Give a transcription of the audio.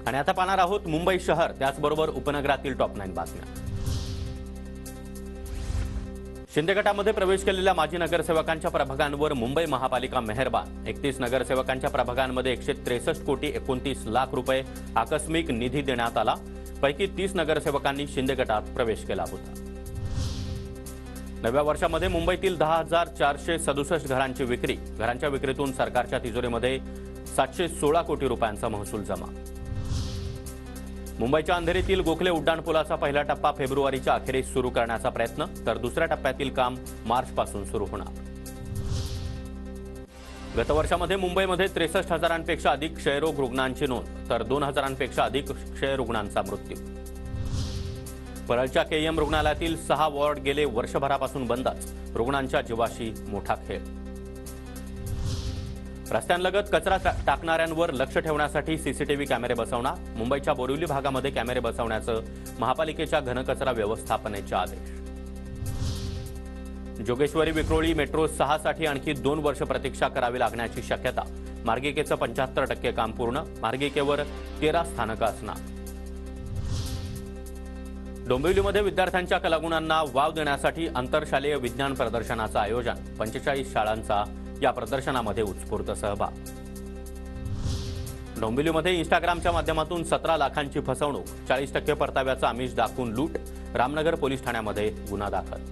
आणि आता पाहणार आहोत मुंबई शहर त्याचबरोबर उपनगरातील टॉप 9 बातम्या। शिंदे गटामध्ये प्रवेश केलेल्या माजी नगरसेवकांच्या प्रभागांवर मुंबई महापालिका मेहरबान। 31 नगरसेवकांच्या प्रभागांमध्ये 163 कोटी 29 लाख रुपये आकस्मिक निधी देण्यात आला। पैकी 30 नगरसेवकांनी शिंदे गटात प्रवेश केला होता। नव्या वर्षामध्ये मुंबईतील 10,467 घरांची विक्री। घरांच्या विक्रीतून सरकारच्या तिजोरीमध्ये 716 कोटी रुपयांचा महसूल जमा। मुंबईच्या अंधेरीतील गोखले उड्डाणपुलाचा पहिला टप्पा फेब्रुवारीच्या अखेरीस सुरू करण्याचा प्रयत्न, तर दुसऱ्या टप्प्यातील काम मार्चपासून सुरू होणार। गत वर्षामध्ये मुंबईमध्ये 63,000पेक्षा अधिक क्षयरोग रुग्णांची नोंद, तर 2,000पेक्षा अधिक क्षयरुग्णांचा मृत्यू। परळच्या केईएम रुग्णालयातील 6 वॉर्ड गेले वर्षभरापासून बंदच। रुग्णांच्या जीवाशी मोठा खेळ। रस्त्यांलगत कचरा टाकणाऱ्यांवर लक्ष ठेवण्यासाठी सीसीटीव्ही कॅमेरे बसवणार। मुंबईच्या बोरिवली भागामध्ये कॅमेरे बसवण्याचं महापालिकेच्या घनकचरा व्यवस्थापनेचे आदेश। जोगेश्वरी विक्रोळी मेट्रो 6 साठी आणखी 2 वर्ष प्रतीक्षा करावी लागण्याची शक्यता। मार्गिकेचं 75% काम पूर्ण। मार्गिकेवर 13 स्थानकं असणार। डोंबिवलीमध्ये विद्यार्थ्यांच्या कलागुणांना वाव देण्यासाठी आंतरशालेय विज्ञान प्रदर्शनाचं आयोजन। 45 शाळांचा या प्रदर्शनामध्ये उत्स्फूर्त सहभाग। डोंबिवलीमध्ये इंस्टाग्रामच्या माध्यमातून 17 लाखांची फसवणूक। 40% परताव्याचं आमिष दाखवून लूट। रामनगर पोलीस ठाण्यामध्ये गुन्हा दाखल।